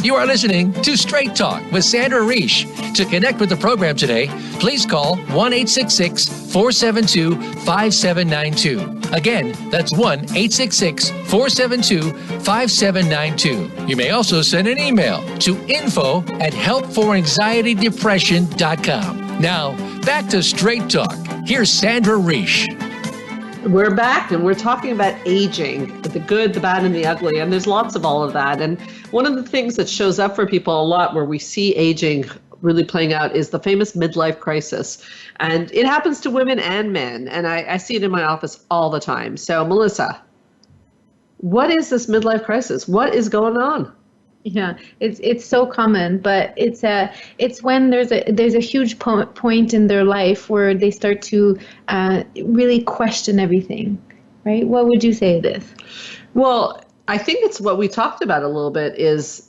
You are listening to Straight Talk with Sandra Reish. To connect with the program today, please call 1-866-472-5792. Again, that's 1-866-472-5792. You may also send an email to info@helpforanxietydepression.com. Now, back to Straight Talk. Here's Sandra Reish. We're back and we're talking about aging, the good, the bad, and the ugly. And there's lots of all of that. And one of the things that shows up for people a lot where we see aging really playing out is the famous midlife crisis. And it happens to women and men. And I see it in my office all the time. So, Melissa, what is this midlife crisis? What is going on? Yeah, it's so common, but it's when there's a huge point in their life where they start to really question everything, right? What would you say to this? Well, I think it's what we talked about a little bit is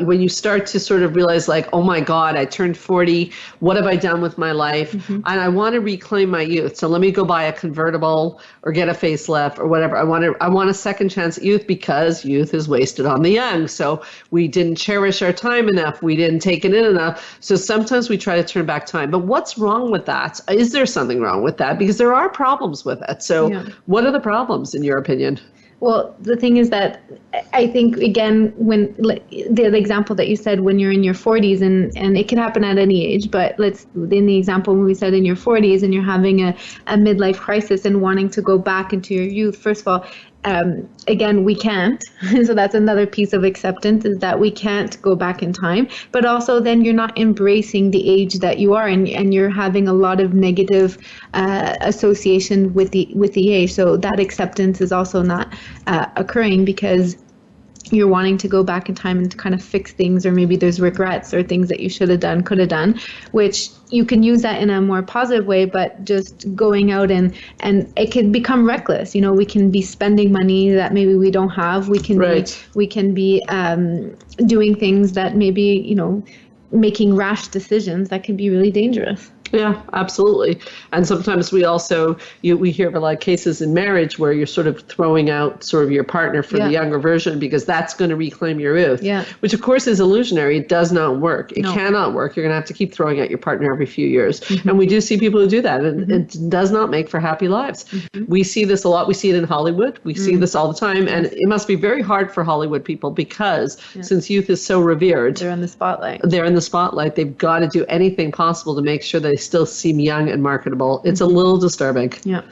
when you start to sort of realize like, oh my God, I turned 40. What have I done with my life? Mm-hmm. And I want to reclaim my youth. So let me go buy a convertible or get a facelift or whatever. I want a second chance at youth because youth is wasted on the young. So we didn't cherish our time enough. We didn't take it in enough. So sometimes we try to turn back time. But what's wrong with that? Is there something wrong with that? Because there are problems with it. So What are the problems in your opinion? Well, the thing is that I think, again, when the example that you said when you're in your 40s, and it can happen at any age, but in the example when we said in your 40s and you're having a midlife crisis and wanting to go back into your youth, first of all, again, we can't. So that's another piece of acceptance, is that we can't go back in time. But also then you're not embracing the age that you are, and you're having a lot of negative association with the age. So that acceptance is also not occurring because you're wanting to go back in time and to kind of fix things, or maybe there's regrets or things that you should have done, could have done, which you can use that in a more positive way. But just going out and it can become reckless. You know, we can be spending money that maybe we don't have. We can be doing things that maybe, you know, making rash decisions that can be really dangerous. Yeah, absolutely. And sometimes we also, we hear of a lot of cases in marriage where you're sort of throwing out sort of your partner for the younger version because that's going to reclaim your youth, which of course is illusionary. It does not work. It cannot work. You're going to have to keep throwing out your partner every few years. Mm-hmm. And we do see people who do that, and it does not make for happy lives. Mm-hmm. We see this a lot. We see it in Hollywood. We see this all the time. And it must be very hard for Hollywood people because since youth is so revered, they're in the spotlight. They've got to do anything possible to make sure they still seem young and marketable. It's a little disturbing. Yeah.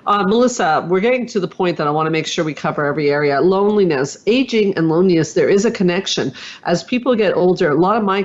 Melissa, we're getting to the point that I want to make sure we cover every area. Loneliness, aging and loneliness, there is a connection. As people get older, a lot of my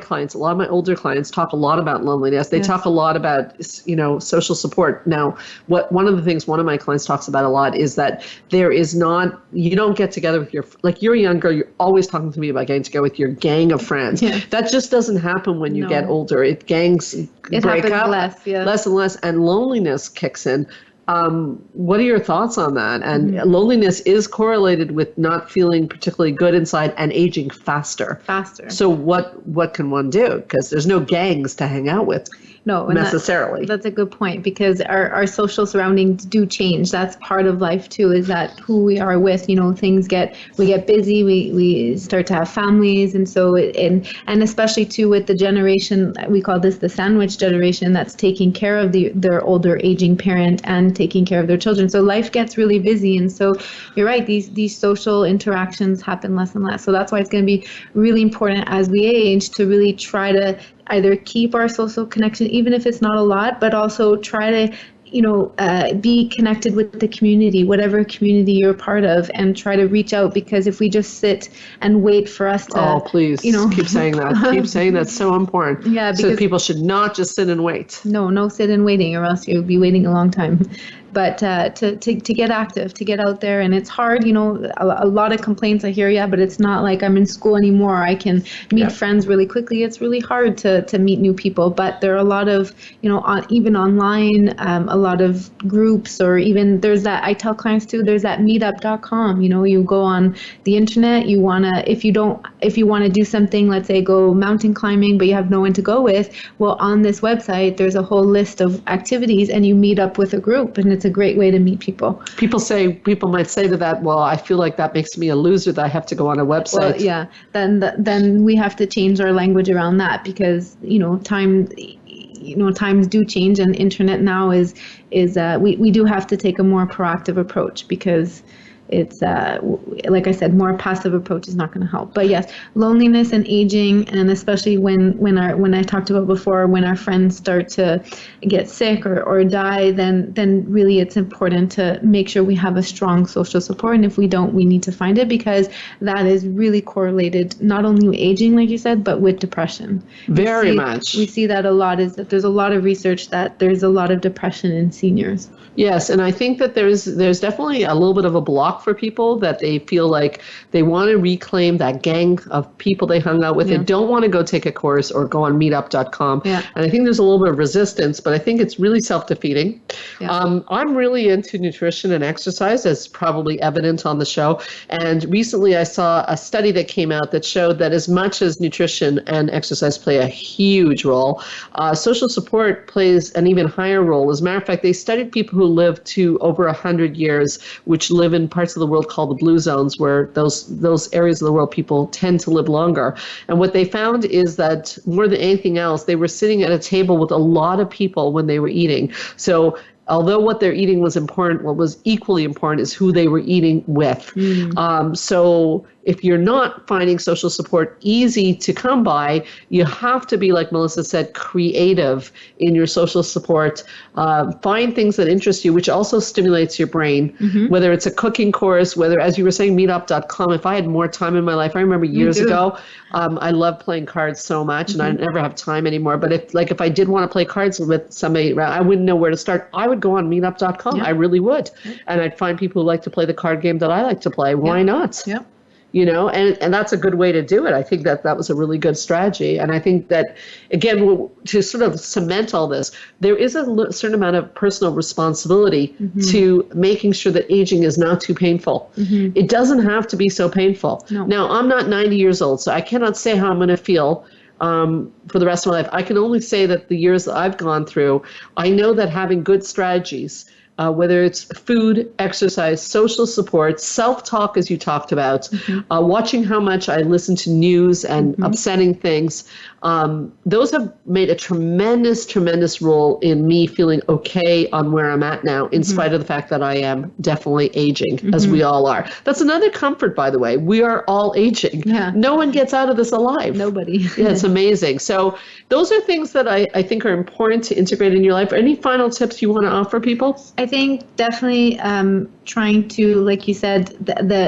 older clients talk a lot about loneliness. They talk a lot about, social support. Now, one of the things one of my clients talks about a lot is that you don't get together with you're a young girl, you're always talking to me about getting together with your gang of friends. Yeah. That just doesn't happen when you get older. Gangs break up less and less, and loneliness kicks in. What are your thoughts on that? And loneliness is correlated with not feeling particularly good inside and aging faster. So what can one do? Because there's no gangs to hang out with. No, necessarily. That's a good point, because our social surroundings do change. That's part of life too, is that who we are with, we get busy, we start to have families. And so, and especially too with the generation, we call this the sandwich generation, that's taking care of their older aging parent and taking care of their children. So life gets really busy. And so you're right, these social interactions happen less and less. So that's why it's going to be really important as we age to really try to either keep our social connection, even if it's not a lot, but also try to be connected with the community, whatever community you're part of, and try to reach out. Because if we just sit and wait for us to, please keep saying that. Keep saying that's so important. Yeah, because so people should not just sit and wait. No sit and waiting, or else you'll be waiting a long time. But to get active, to get out there. And it's hard, a lot of complaints I hear, but it's not like I'm in school anymore. I can meet friends really quickly. It's really hard to meet new people. But there are a lot of, even online, a lot of groups, or even there's that, I tell clients too, there's that meetup.com. You go on the internet, if you want to do something, let's say go mountain climbing, but you have no one to go with. Well, on this website, there's a whole list of activities, and you meet up with a group, and it's a great way to meet people. People might say to that, well, I feel like that makes me a loser that I have to go on a website. Well, then we have to change our language around that, because times do change, and internet now is we do have to take a more proactive approach, because it's like I said, more passive approach is not going to help. But yes, loneliness and aging, and especially when I talked about before, when our friends start to get sick or die, then really it's important to make sure we have a strong social support. And if we don't, we need to find it, because that is really correlated not only with aging, like you said, but with depression. Very much. We see that a lot, is that there's a lot of research that there's a lot of depression in seniors. Yes, and I think that there's definitely a little bit of a block for people, that they feel like they want to reclaim that gang of people they hung out with. They don't want to go take a course or go on meetup.com. And I think there's a little bit of resistance, but I think it's really self-defeating. I'm really into nutrition and exercise, as probably evident on the show. And recently I saw a study that came out that showed that as much as nutrition and exercise play a huge role, social support plays an even higher role. As a matter of fact, they studied people who live to over 100 years, which live in parts of the world called the blue zones, where those areas of the world people tend to live longer. And what they found is that more than anything else, they were sitting at a table with a lot of people when they were eating. So although what they're eating was important, what was equally important is who they were eating with. So if you're not finding social support easy to come by, you have to be, like Melissa said, creative in your social support. Find things that interest you, which also stimulates your brain, whether it's a cooking course, whether, as you were saying, meetup.com. If I had more time in my life, I remember years ago, I loved playing cards so much, and I never have time anymore. But if I did want to play cards with somebody, I wouldn't know where to start. I would go on meetup.com. I really would. And I'd find people who like to play the card game that I like to play. Why not? And that's a good way to do it. I think that was a really good strategy. And I think that, again, to sort of cement all this, there is a certain amount of personal responsibility to making sure that aging is not too painful. It doesn't have to be so painful. Now, I'm not 90 years old, so I cannot say how I'm going to feel for the rest of my life. I can only say that the years that I've gone through, I know that having good strategies, whether it's food, exercise, social support, self-talk, as you talked about, watching how much I listen to news and upsetting things, those have made a tremendous, tremendous role in me feeling okay on where I'm at now, in spite of the fact that I am definitely aging, as we all are. That's another comfort, by the way. We are all aging. No one gets out of this alive. Nobody. It's amazing. So those are things that I think are important to integrate in your life. Any final tips you want to offer people? I think definitely trying to, like you said,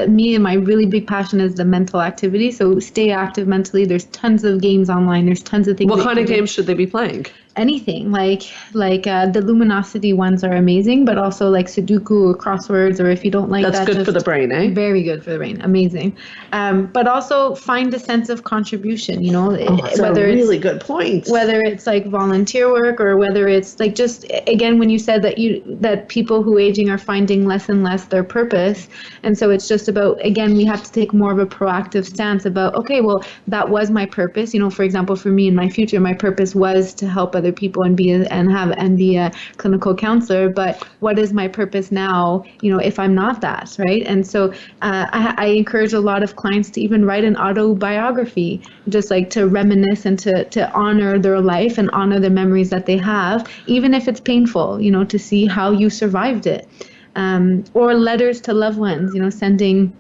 me and my really big passion is the mental activity. So stay active mentally. There's tons of games online. There's tons of things. What kind of games should they be playing? anything like the luminosity ones are amazing, but also like Sudoku or crosswords, or if you don't like that's that, good for the brain, eh? Very good for the brain, amazing. But also find a sense of contribution, That's a really good point. Whether it's like volunteer work, or whether it's like just, again, when you said that people who aging are finding less and less their purpose, and so it's just about, again, we have to take more of a proactive stance about, okay, well, that was my purpose. For example, for me in my future, my purpose was to help other people and be a clinical counselor. But what is my purpose now? If I'm not that, right? And so I encourage a lot of clients to even write an autobiography, just like to reminisce and to honor their life and honor the memories that they have, even if it's painful. To see how you survived it, or letters to loved ones. Sending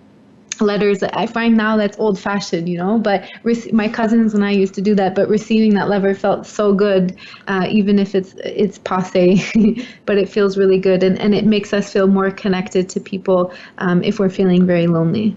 letters. I find now that's old-fashioned, but my cousins and I used to do that, but receiving that letter felt so good, even if it's passé, but it feels really good, and it makes us feel more connected to people if we're feeling very lonely.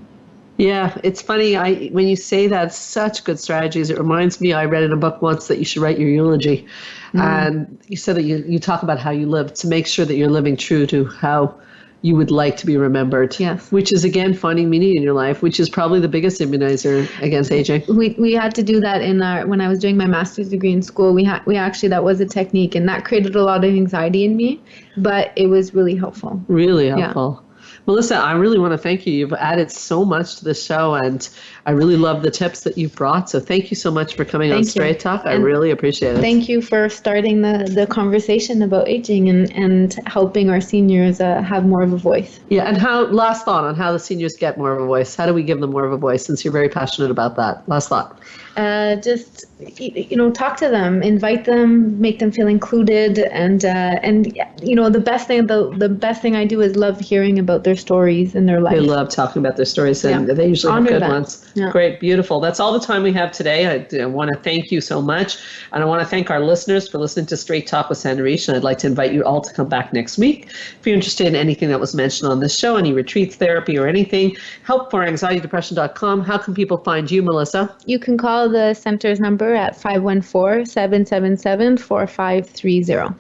Yeah, it's funny. When you say that, such good strategies. It reminds me, I read in a book once that you should write your eulogy, and you said that you talk about how you lived to make sure that you're living true to how you would like to be remembered. Yes. Which is, again, finding meaning in your life, which is probably the biggest immunizer against aging. We had to do that when I was doing my master's degree in school. We actually, that was a technique, and that created a lot of anxiety in me, but it was really helpful. Really helpful. Yeah. Melissa, I really want to thank you. You've added so much to the show, and I really love the tips that you've brought. So thank you so much for coming on Straight Talk. I really appreciate it. Thank you for starting the conversation about aging and helping our seniors have more of a voice. Yeah, and last thought on how the seniors get more of a voice. How do we give them more of a voice, since you're very passionate about that? Last thought. Just talk to them, invite them, make them feel included, and the best thing I do is love hearing about their stories and their life. They love talking about their stories, and they usually have good ones. Yeah. Great, beautiful. That's all the time we have today. I want to thank you so much, and I want to thank our listeners for listening to Straight Talk with Sandra Reish, and I'd like to invite you all to come back next week. If you're interested in anything that was mentioned on this show, any retreats, therapy, or anything, helpforanxietydepression.com. How can people find you, Melissa? You can call the center's number at 514-777-4530.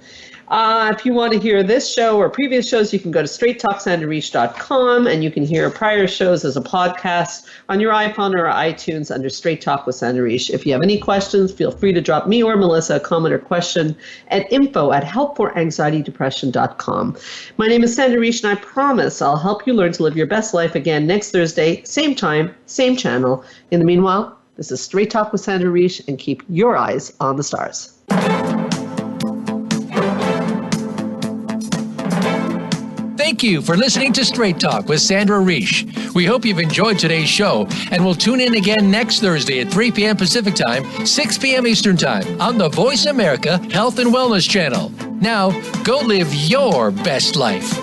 If you want to hear this show or previous shows, you can go to straighttalksandrareish.com, and you can hear prior shows as a podcast on your iPhone or iTunes under Straight Talk with Sandra Reish. If you have any questions, feel free to drop me or Melissa a comment or question at info@helpforanxietydepression.com. My name is Sandra Reish, and I promise I'll help you learn to live your best life again next Thursday, same time, same channel. In the meanwhile, this is Straight Talk with Sandra Reish, and keep your eyes on the stars. Thank you for listening to Straight Talk with Sandra Reish. We hope you've enjoyed today's show, and we'll tune in again next Thursday at 3 p.m. Pacific Time, 6 p.m. Eastern Time on the Voice America Health and Wellness Channel. Now, go live your best life.